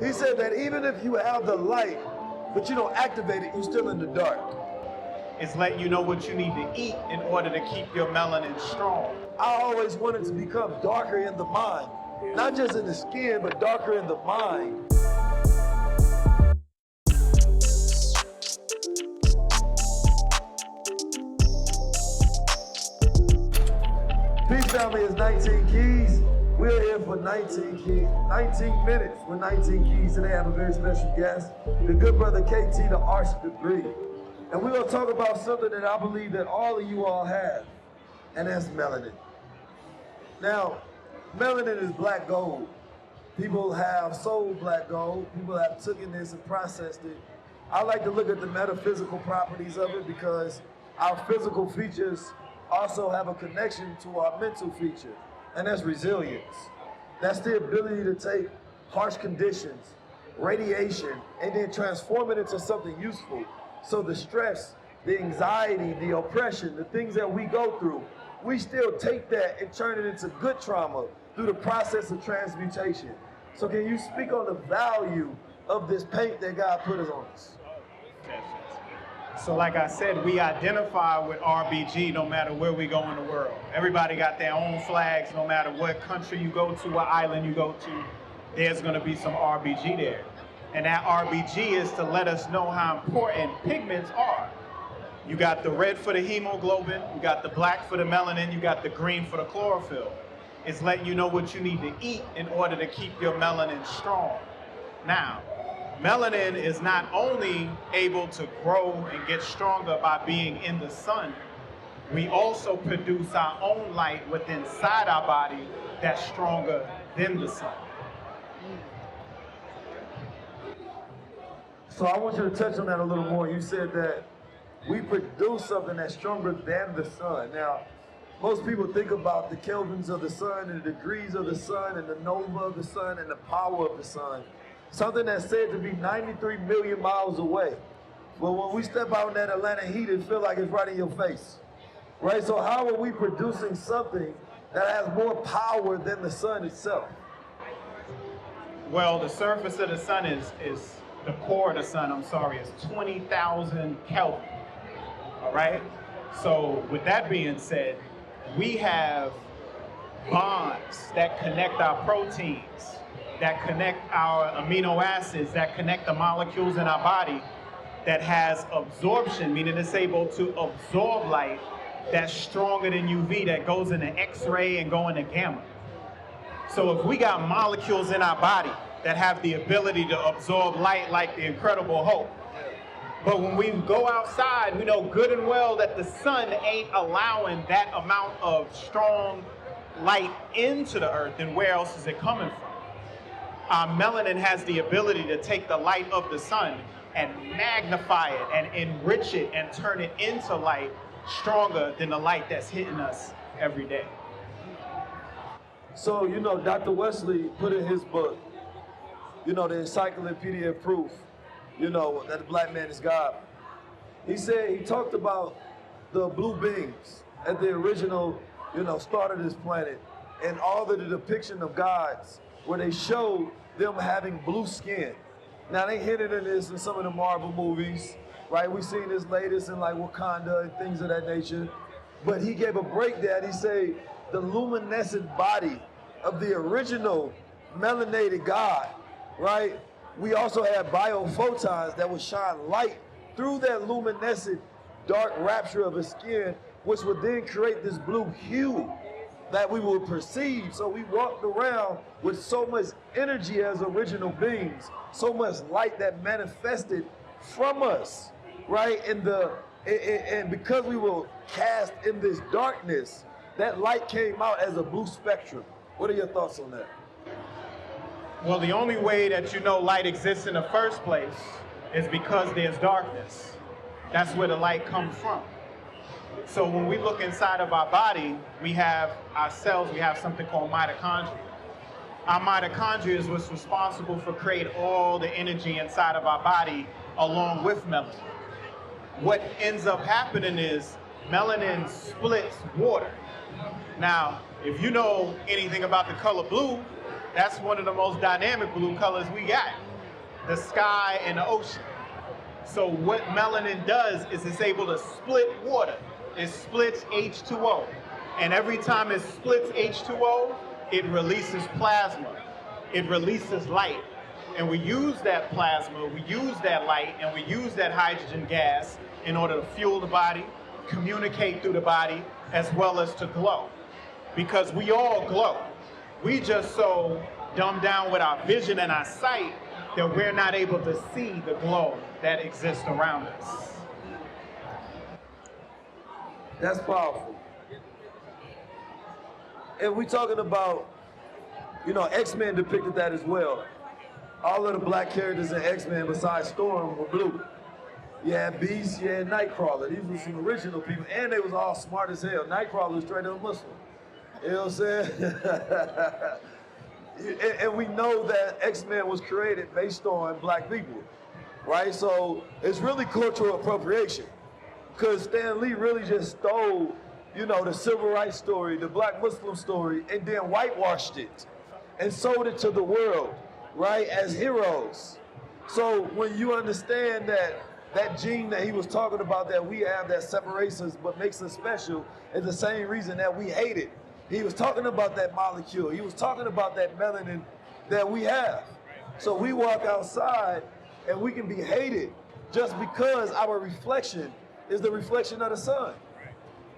He said that even if you have the light, but you don't activate it, you're still in the dark. It's letting you know what you need to eat in order to keep your melanin strong. I always wanted to become darker in the mind. Not just in the skin, but darker in the mind. Peace family is 19 Keys. We're here for 19 minutes with 19 Keys. Today I have a very special guest, the good brother KT, the Arts Degree. And we're gonna talk about something that I believe that all of you all have, and that's melanin. Now, melanin is black gold. People have sold black gold. People have taken this and processed it. I like to look at the metaphysical properties of it because our physical features also have a connection to our mental feature, and that's resilience. That's the ability to take harsh conditions, radiation, and then transform it into something useful. So the stress, the anxiety, the oppression, the things that we go through, we still take that and turn it into good trauma through the process of transmutation. So can you speak on the value of this paint that God put us on us? So like I said, we identify with RBG no matter where we go in the world. Everybody got their own flags, no matter what country you go to, what island you go to, there's gonna be some RBG there. And that RBG is to let us know how important pigments are. You got the red for the hemoglobin, you got the black for the melanin, you got the green for the chlorophyll. It's letting you know what you need to eat in order to keep your melanin strong. Now, melanin is not only able to grow and get stronger by being in the sun, we also produce our own light within inside our body that's stronger than the sun. So I want you to touch on that a little more. You said that we produce something that's stronger than the sun. Now, most people think about the kelvins of the sun and the degrees of the sun and the nova of the sun and the power of the sun. Something that's said to be 93 million miles away. But when we step out in that Atlanta heat, it feels like it's right in your face. Right? So how are we producing something that has more power than the sun itself? Well, the surface of the sun is the core of the sun, is 20,000 Kelvin, all right? So with that being said, we have bonds that connect our proteins, that connect our amino acids, that connect the molecules in our body that has absorption, meaning it's able to absorb light that's stronger than UV, that goes into X-ray and go into gamma. So if we got molecules in our body that have the ability to absorb light like the Incredible Hulk, but when we go outside, we know good and well that the sun ain't allowing that amount of strong light into the earth, and where else is it coming from? Our melanin has the ability to take the light of the sun and magnify it and enrich it and turn it into light stronger than the light that's hitting us every day. So, you know, Dr. Wesley put in his book, you know, the Encyclopedia of Proof, you know, that the black man is God. He said, he talked about the blue beings at the original, you know, start of this planet, and all the depiction of gods where they showed them having blue skin. Now they hinted at this in some of the Marvel movies, right? We've seen this latest in like Wakanda and things of that nature. But he gave a breakdown. He said the luminescent body of the original melanated God, right? We also have biophotons that would shine light through that luminescent dark rapture of his skin, which would then create this blue hue that we will perceive. So we walked around with so much energy as original beings, so much light that manifested from us, right? And because we were cast in this darkness, that light came out as a blue spectrum. What are your thoughts on that? Well, the only way that you know light exists in the first place is because there's darkness. That's where the light comes from. So when we look inside of our body, we have our cells, we have something called mitochondria. Our mitochondria is what's responsible for creating all the energy inside of our body along with melanin. What ends up happening is melanin splits water. Now, if you know anything about the color blue, that's one of the most dynamic blue colors we got. the sky, and the ocean. So what melanin does is it's able to split water. It splits H2O. And every time it splits H2O, it releases plasma. It releases light. And we use that plasma, we use that light, and we use that hydrogen gas in order to fuel the body, communicate through the body, as well as to glow. Because we all glow. We just so dumbed down with our vision and our sight that we're not able to see the glow that exists around us. That's powerful. And we talking about, you know, X-Men depicted that as well. All of the black characters in X-Men besides Storm were blue. You had Beast, you had Nightcrawler. These were some original people, and they was all smart as hell. Nightcrawler was straight up Muslim. You know what I'm saying? and we know that X-Men was created based on black people, right? So it's really cultural appropriation, because Stan Lee really just stole, you know, the civil rights story, the black Muslim story, and then whitewashed it and sold it to the world, right, as heroes. So when you understand that that gene that he was talking about that we have that separates us but makes us special is the same reason that we hate it. He was talking about that molecule. He was talking about that melanin that we have. So we walk outside and we can be hated just because our reflection is the reflection of the sun.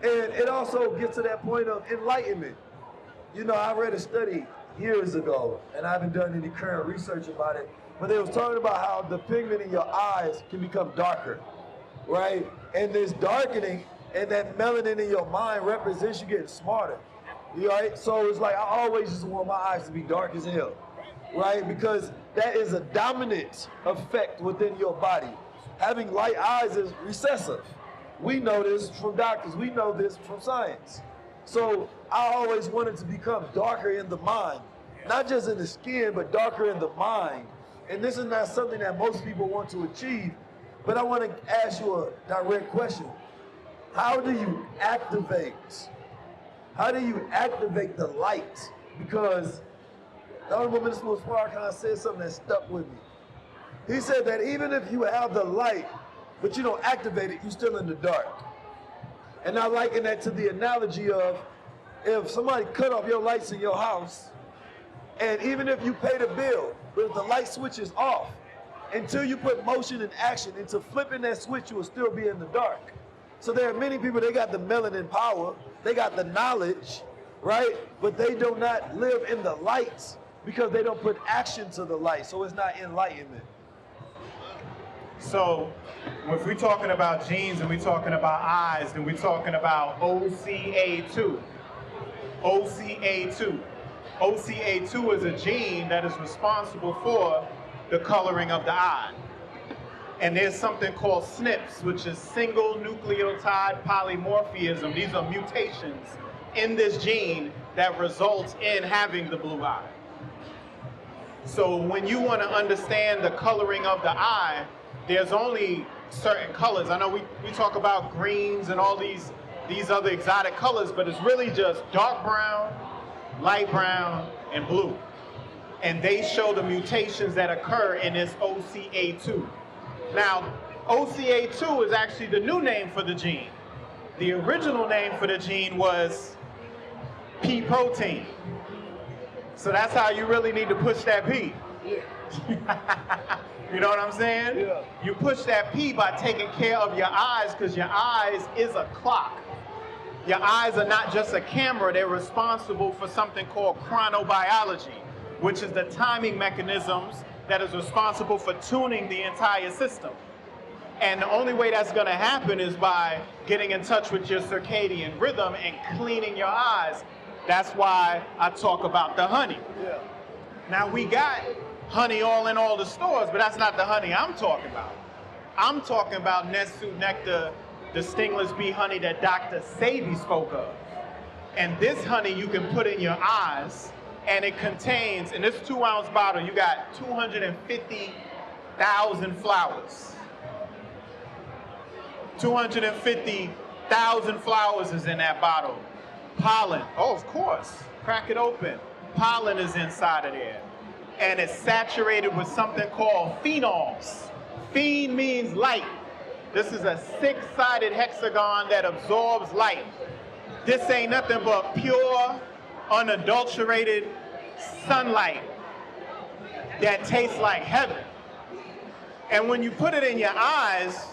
And it also gets to that point of enlightenment. You know, I read a study years ago, and I haven't done any current research about it, but they was talking about how the pigment in your eyes can become darker, right? And this darkening and that melanin in your mind represents you getting smarter, right? So it's like I always just want my eyes to be dark as hell, right? Because that is a dominant effect within your body. Having light eyes is recessive. We know this from doctors. We know this from science. So I always wanted to become darker in the mind, not just in the skin, but darker in the mind. And this is not something that most people want to achieve, but I want to ask you a direct question. How do you activate the light? Because the Honorable Minister Farrakhan said something that stuck with me. He said that even if you have the light, but you don't activate it, you're still in the dark. And I liken that to the analogy of if somebody cut off your lights in your house, and even if you pay the bill, but if the light switch is off, until you put motion and action into flipping that switch, you will still be in the dark. So there are many people, they got the melanin power, they got the knowledge, right? But they do not live in the light because they don't put action to the light, so it's not enlightenment. So if we're talking about genes and we're talking about eyes, then we're talking about OCA2. OCA2. OCA2 is a gene that is responsible for the coloring of the eye. And there's something called SNPs, which is single nucleotide polymorphism. These are mutations in this gene that results in having the blue eye. So when you want to understand the coloring of the eye, there's only certain colors. I know we talk about greens and all these other exotic colors, but it's really just dark brown, light brown, and blue. And they show the mutations that occur in this OCA2. Now, OCA2 is actually the new name for the gene. The original name for the gene was P protein. So that's how you really need to push that P. Yeah. You know what I'm saying? Yeah. You push that P by taking care of your eyes, because your eyes is a clock. Your eyes are not just a camera, they're responsible for something called chronobiology, which is the timing mechanisms that is responsible for tuning the entire system. And the only way that's gonna happen is by getting in touch with your circadian rhythm and cleaning your eyes. That's why I talk about the honey. Yeah. Now we got honey all in all the stores, but that's not the honey I'm talking about. I'm talking about Nestle Nectar, the stingless bee honey that Dr. Sadie spoke of. And this honey you can put in your eyes, and it contains, in this 2-ounce bottle, you got 250,000 flowers. 250,000 flowers is in that bottle. Pollen, oh, of course, crack it open. Pollen is inside of there. and it's saturated with something called phenols. Phen means light. This is a 6-sided hexagon that absorbs light. This ain't nothing but pure, unadulterated sunlight that tastes like heaven. And when you put it in your eyes,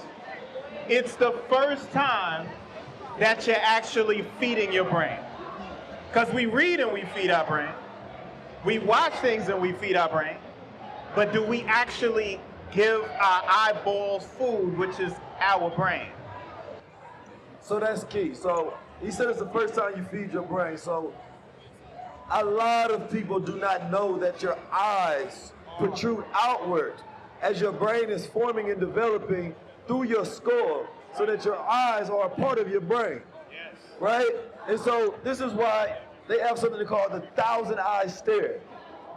it's the first time that you're actually feeding your brain. Because we read and we feed our brain. We watch things and we feed our brain. But do we actually give our eyeballs food, which is our brain? So that's key. So he said it's the first time you feed your brain. So a lot of people do not know that your eyes protrude outward as your brain is forming and developing through your skull, so that your eyes are a part of your brain. Yes. Right? And so this is why they have something called the 1,000-eye stare.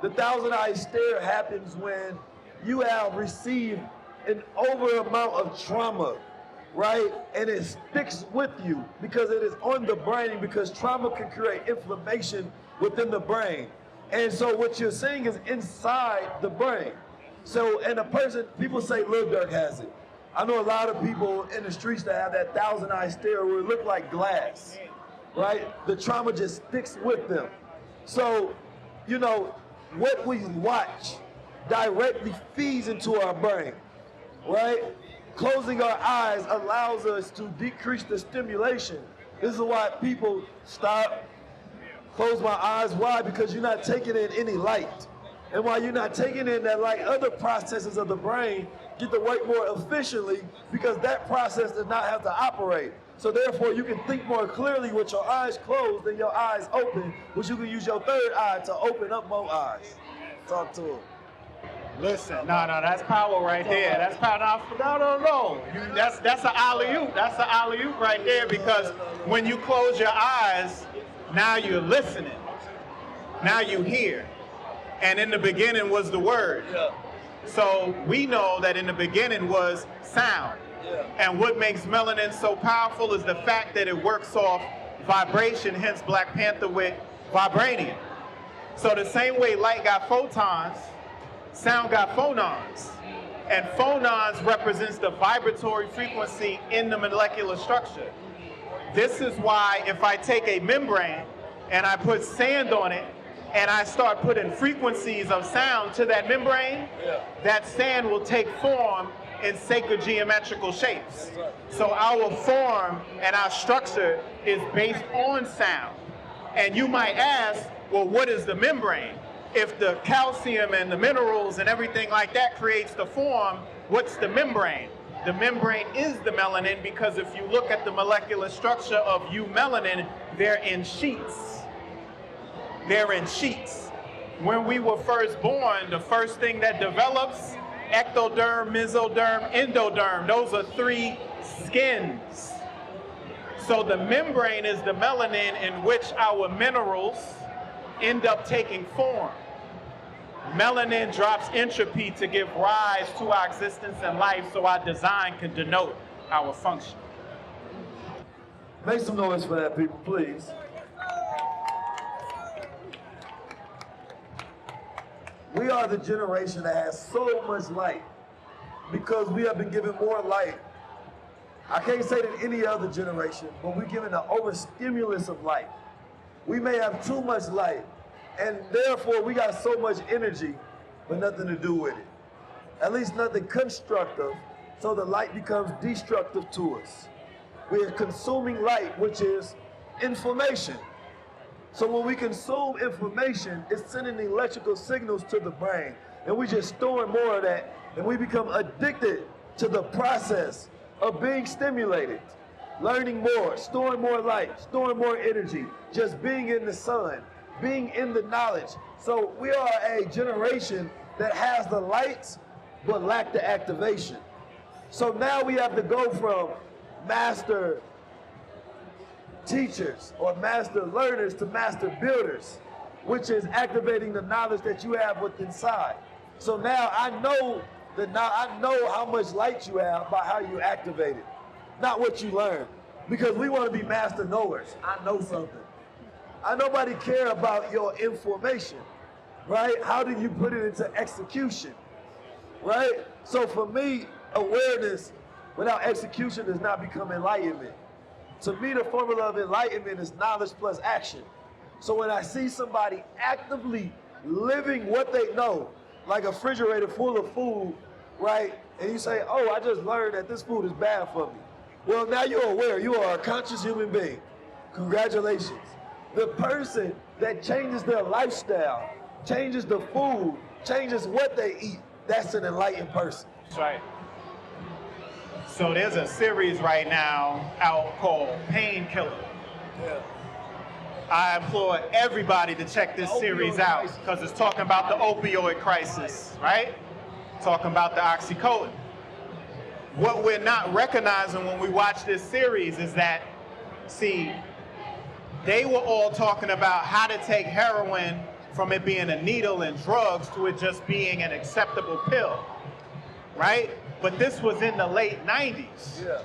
The 1,000-eye stare happens when you have received an over amount of trauma, right? And it sticks with you because it is on the brain, because trauma can create inflammation within the brain. And so what you're seeing is inside the brain. So, and a person, people say Lil Durk has it. I know a lot of people in the streets that have that 1,000-eye stare where it look like glass, right? The trauma just sticks with them. So, you know, what we watch directly feeds into our brain, right? Closing our eyes allows us to decrease the stimulation. This is why people stop, close my eyes. Why? Because you're not taking in any light. And while you're not taking in that light, other processes of the brain get to work more efficiently because that process does not have to operate. So therefore, you can think more clearly with your eyes closed than your eyes open, which you can use your third eye to open up more eyes. Talk to him. Listen, no, that's power right there. That's power. No. That's an alley-oop. That's an alley-oop right there, because when you close your eyes, now you're listening. Now you hear. And in the beginning was the word. Yeah. So we know that in the beginning was sound. Yeah. And what makes melanin so powerful is the fact that it works off vibration, hence Black Panther with vibranium. So the same way light got photons, sound got phonons. And phonons represents the vibratory frequency in the molecular structure. This is why if I take a membrane and I put sand on it, and I start putting frequencies of sound to that membrane, that sand will take form in sacred geometrical shapes. So our form and our structure is based on sound. And you might ask, well, what is the membrane? If the calcium and the minerals and everything like that creates the form, what's the membrane? The membrane is the melanin, because if you look at the molecular structure of eumelanin, they're in sheets. They're in sheets. When we were first born, the first thing that develops, ectoderm, mesoderm, endoderm, those are 3 skins. So the membrane is the melanin in which our minerals end up taking form. Melanin drops entropy to give rise to our existence and life, so our design can denote our function. Make some noise for that, people, please. We are the generation that has so much light because we have been given more light. I can't say that any other generation, but we're given an overstimulus of light. We may have too much light, and therefore we got so much energy, but nothing to do with it. At least nothing constructive, so the light becomes destructive to us. We are consuming light, which is information. So when we consume information, it's sending electrical signals to the brain, and we just storing more of that, and we become addicted to the process of being stimulated, learning more, storing more light, storing more energy, just being in the sun, being in the knowledge. So we are a generation that has the lights, but lack the activation. So now we have to go from master teachers or master learners to master builders, which is activating the knowledge that you have within inside. So now I know how much light you have by how you activate it, not what you learn. Because we want to be master knowers. I know something. Nobody care about your information. right? How do you put it into execution, right? So for me, awareness without execution does not become enlightenment. To me, the formula of enlightenment is knowledge plus action. So when I see somebody actively living what they know, like a refrigerator full of food, right? And you say, oh, I just learned that this food is bad for me. Well, now you're aware. You are a conscious human being. Congratulations. The person that changes their lifestyle, changes the food, changes what they eat, that's an enlightened person. That's right. So there's a series right now out called Painkiller. Yeah. I implore everybody to check this series out because it's talking about the opioid crisis, right? Talking about the oxycodone. What we're not recognizing when we watch this series is that, see, they were all talking about how to take heroin from it being a needle and drugs to it just being an acceptable pill, right? But this was in the late 90s. Yeah.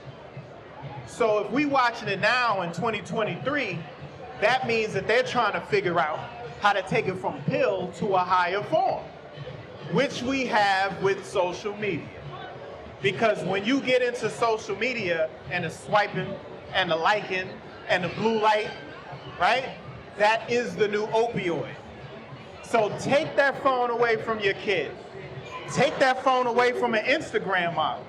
So if we watching it now in 2023, that means that they're trying to figure out how to take it from pill to a higher form, which we have with social media. Because when you get into social media and the swiping and the liking and the blue light, right? That is the new opioid. So take that phone away from your kid. Take that phone away from an Instagram model.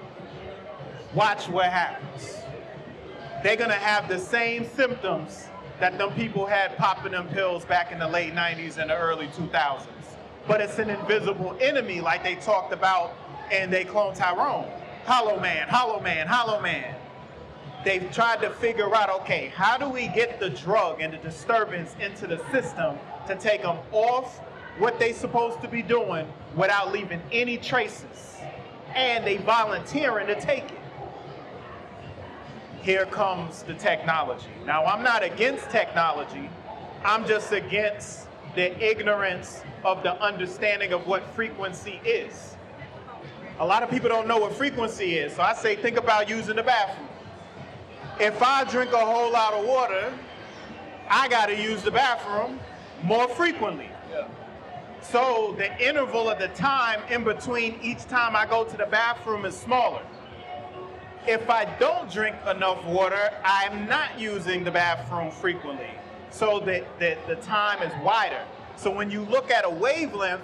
Watch what happens. They're gonna have the same symptoms that them people had popping them pills back in the late 90s and the early 2000s. But it's an invisible enemy like they talked about in They Clone Tyrone. Hollow man, hollow man, hollow man. They've tried to figure out, okay, how do we get the drug and the disturbance into the system to take them off what they supposed to be doing without leaving any traces? And they volunteering to take it. Here comes the technology. Now, I'm not against technology. I'm just against the ignorance of the understanding of what frequency is. A lot of people don't know what frequency is. So I say, think about using the bathroom. If I drink a whole lot of water, I gotta use the bathroom more frequently. Yeah. So the interval of the time in between each time I go to the bathroom is smaller. If I don't drink enough water, I'm not using the bathroom frequently. So the time is wider. So when you look at a wavelength,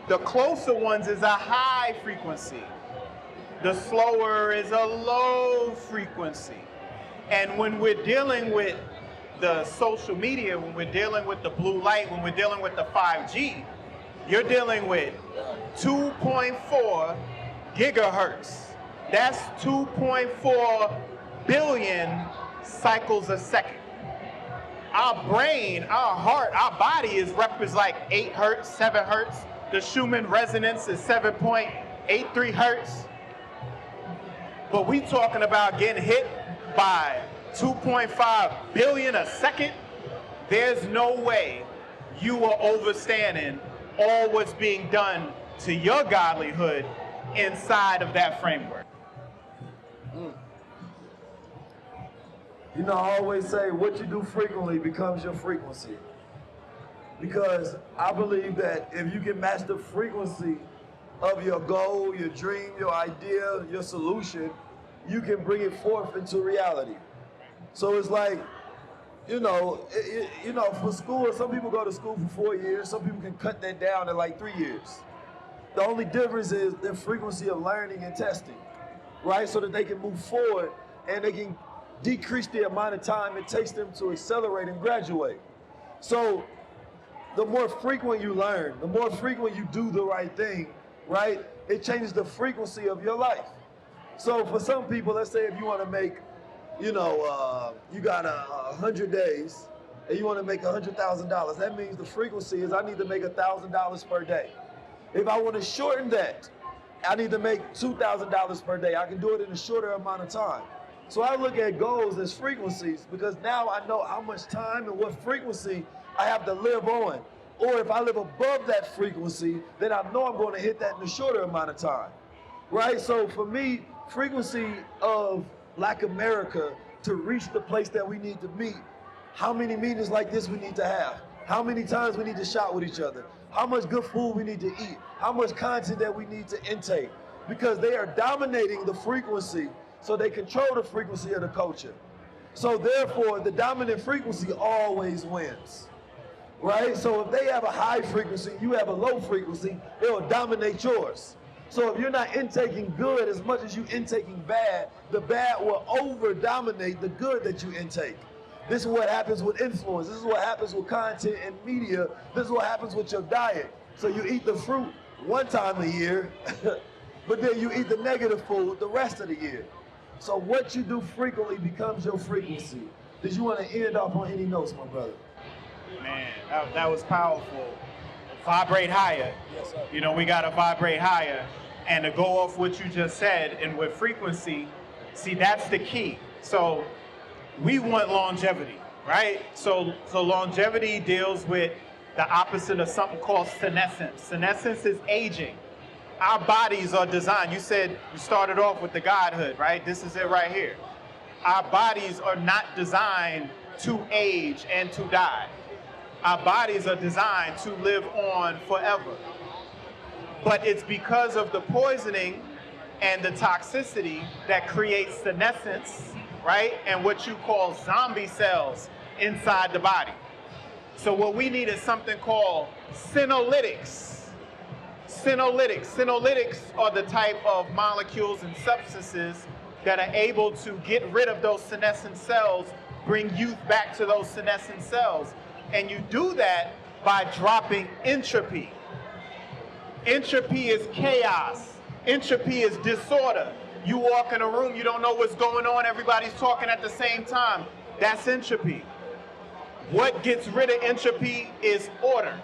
the closer ones is a high frequency. The slower is a low frequency. And when we're dealing with the social media, when we're dealing with the blue light, when we're dealing with the 5G, you're dealing with 2.4 gigahertz. That's 2.4 billion cycles a second. Our brain, our heart, our body is like 8 hertz, 7 hertz. The Schumann resonance is 7.83 hertz. But we talking about getting hit by 2.5 billion a second. There's no way you are overstanding all what's being done to your godlyhood inside of that framework. You know, I always say what you do frequently becomes your frequency. Because I believe that if you can match the frequency of your goal, your dream, your idea, your solution, you can bring it forth into reality. So it's like, you know, for school, some people go to school for 4 years, some people can cut that down to like 3 years. The only difference is the frequency of learning and testing, right? So that they can move forward and they can decrease the amount of time it takes them to accelerate and graduate. So the more frequent you learn, the more frequent you do the right thing, right? It changes the frequency of your life. So for some people, let's say if you want to make, you know, you got 100 days and you want to make $100,000, that means the frequency is I need to make $1,000 per day. If I want to shorten that, I need to make $2,000 per day. I can do it in a shorter amount of time. So I look at goals as frequencies because now I know how much time and what frequency I have to live on. Or if I live above that frequency, then I know I'm going to hit that in a shorter amount of time, right? So for me, frequency of Black America to reach the place that we need to meet, how many meetings like this we need to have? how many times we need to shop with each other, how much good food we need to eat, how much content that we need to intake, because they are dominating the frequency, so they control the frequency of the culture. So therefore, the dominant frequency always wins, right? So if they have a high frequency, you have a low frequency, it will dominate yours. So if you're not intaking good as much as you intaking bad, the bad will over-dominate the good that you intake. This is what happens with influence. This is what happens with content and media. This is what happens with your diet. So you eat the fruit one time a year, but then you eat the negative food the rest of the year. So what you do frequently becomes your frequency. Did you want to end off on any notes, my brother? Man, that was powerful. Vibrate higher. Yes, sir. You know, we got to vibrate higher. And to go off what you just said, and with frequency, see, that's the key. So we want longevity, right? So longevity deals with the opposite of something called senescence. Senescence is aging. Our bodies are designed. You said you started off with the godhood, right? This is it right here. Our bodies are not designed to age and to die. Our bodies are designed to live on forever. But it's because of the poisoning and the toxicity that creates senescence, right? And what you call zombie cells inside the body. So what we need is something called senolytics. Senolytics are the type of molecules and substances that are able to get rid of those senescent cells, bring youth back to those senescent cells. And you do that by dropping entropy. Entropy is chaos. Entropy is disorder. You walk in a room, you don't know what's going on, everybody's talking at the same time. That's entropy. What gets rid of entropy is order.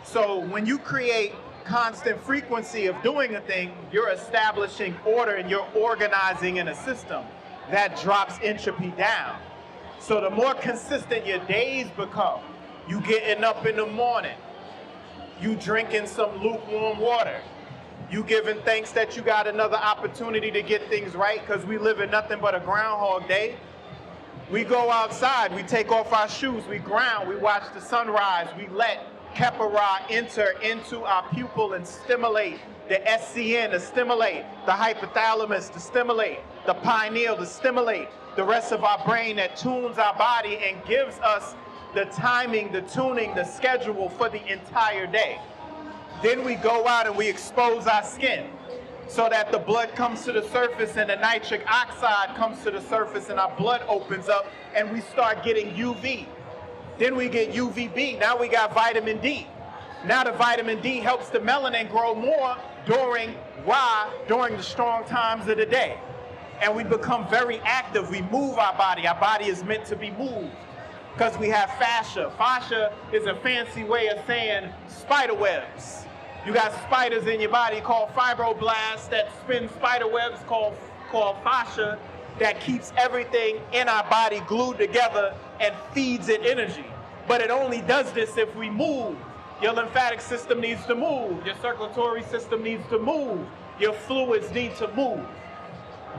So when you create constant frequency of doing a thing, you're establishing order and you're organizing in a system that drops entropy down. So the more consistent your days become, you getting up in the morning, you drinking some lukewarm water, you giving thanks that you got another opportunity to get things right, because we live in nothing but a Groundhog Day. We go outside, we take off our shoes, we ground, we watch the sunrise, we let Kepara enter into our pupil and stimulate the SCN, to stimulate the hypothalamus, to stimulate the pineal, to stimulate the rest of our brain that tunes our body and gives us the timing, the tuning, the schedule for the entire day. Then we go out and we expose our skin so that the blood comes to the surface and the nitric oxide comes to the surface and our blood opens up and we start getting UV. Then we get UVB, now we got vitamin D. Now the vitamin D helps the melanin grow more during the strong times of the day. And we become very active, we move our body is meant to be moved. Because we have fascia. Fascia is a fancy way of saying spider webs. You got spiders in your body called fibroblasts that spin spider webs called fascia that keeps everything in our body glued together and feeds it energy. But it only does this if we move. Your lymphatic system needs to move. Your circulatory system needs to move. Your fluids need to move.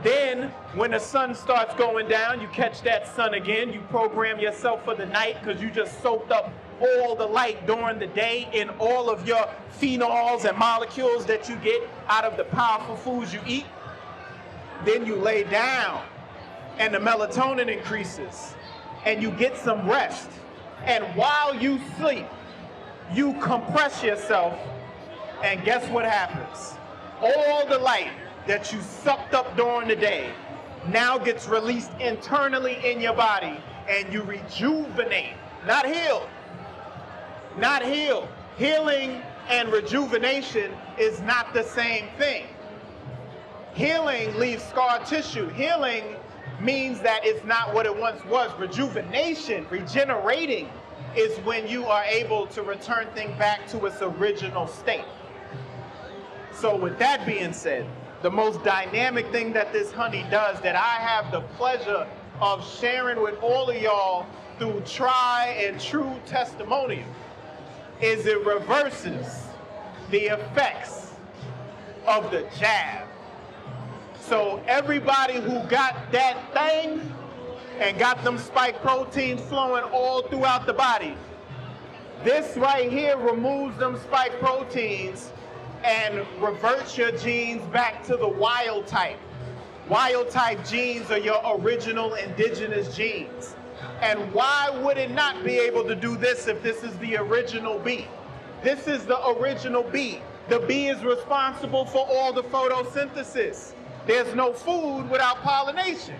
Then, when the sun starts going down, you catch that sun again. You program yourself for the night because you just soaked up all the light during the day in all of your phenols and molecules that you get out of the powerful foods you eat. Then you lay down and the melatonin increases and you get some rest. And while you sleep, you compress yourself and guess what happens? All the light that you sucked up during the day now gets released internally in your body and you rejuvenate, not heal. Not heal. Healing and rejuvenation is not the same thing. Healing leaves scar tissue. Healing means that it's not what it once was. Rejuvenation, regenerating, is when you are able to return things back to its original state. So with that being said, the most dynamic thing that this honey does that I have the pleasure of sharing with all of y'all through try and true testimonial is it reverses the effects of the jab. So everybody who got that thing and got them spike proteins flowing all throughout the body, This right here removes them spike proteins and reverts your genes back to the wild type. Wild type genes are your original indigenous genes. And why would it not be able to do this if this is the original bee? This is the original bee. The bee is responsible for all the photosynthesis. There's no food without pollination.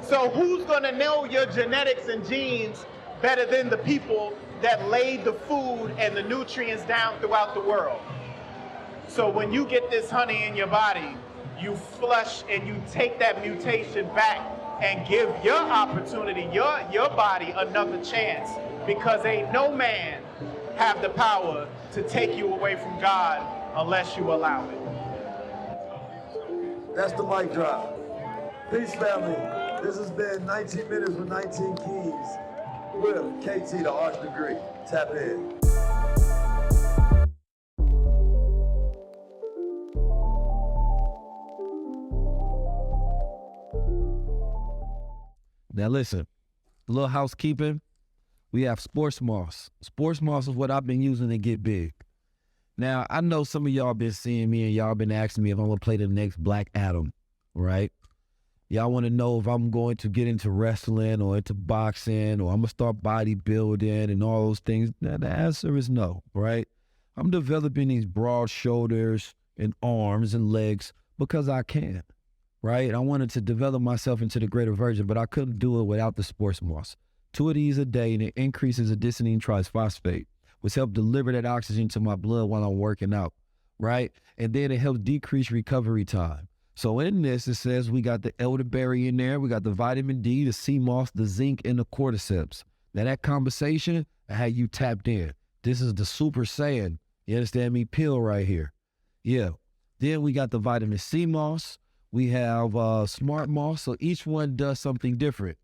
So who's gonna know your genetics and genes better than the people that laid the food and the nutrients down throughout the world? So when you get this honey in your body, you flush and you take that mutation back and give your opportunity, your body another chance, because ain't no man have the power to take you away from God unless you allow it. That's the mic drop. Peace, family. This has been 19 Minutes with 19 Keys with KT, the Arts Degree. Tap in. Now listen, a little housekeeping. We have sports moss. Sports moss is what I've been using to get big. Now, I know some of y'all been seeing me and y'all been asking me if I'm gonna play the next Black Adam, right? Y'all wanna know if I'm going to get into wrestling or into boxing or I'm gonna start bodybuilding and all those things. Now, the answer is no, right? I'm developing these broad shoulders and arms and legs because I can, right? I wanted to develop myself into the greater version, but I couldn't do it without the sports moss. 2 of these a day, and it increases adenosine triphosphate, which helps deliver that oxygen to my blood while I'm working out, right? And then it helps decrease recovery time. So in this, it says we got the elderberry in there, we got the vitamin D, the sea moss, the zinc, and the cordyceps. Now that conversation, I had you tapped in. This is the Super Saiyan, you understand me, pill right here. Yeah. Then we got the vitamin C moss, we have smart moss, so each one does something different.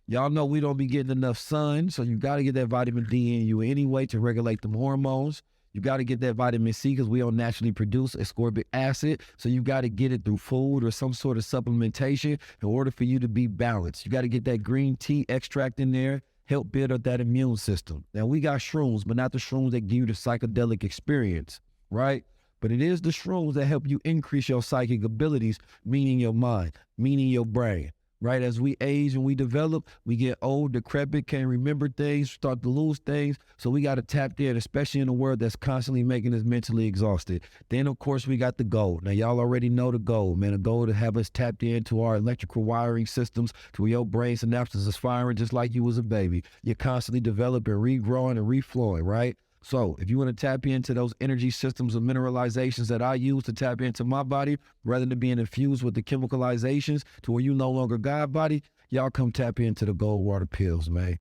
Y'all know we don't be getting enough sun, so you got to get that vitamin D in you anyway to regulate them hormones. You got to get that vitamin C because we don't naturally produce ascorbic acid, so you got to get it through food or some sort of supplementation in order for you to be balanced. You got to get that green tea extract in there, help build up that immune system. Now, we got shrooms, but not the shrooms that give you the psychedelic experience, right? But it is the shrooms that help you increase your psychic abilities, meaning your mind, meaning your brain. Right, as we age and we develop, we get old, decrepit, can't remember things, start to lose things. So we got to tap in, especially in a world that's constantly making us mentally exhausted. Then, of course, we got the gold. Now, y'all already know the gold, man. The gold to have us tapped into our electrical wiring systems to where your brain synapses is firing just like you was a baby. You're constantly developing, regrowing, and reflowing, right? So if you want to tap into those energy systems of mineralizations that I use to tap into my body, rather than being infused with the chemicalizations to where you no longer God body, y'all come tap into the gold water pills, man.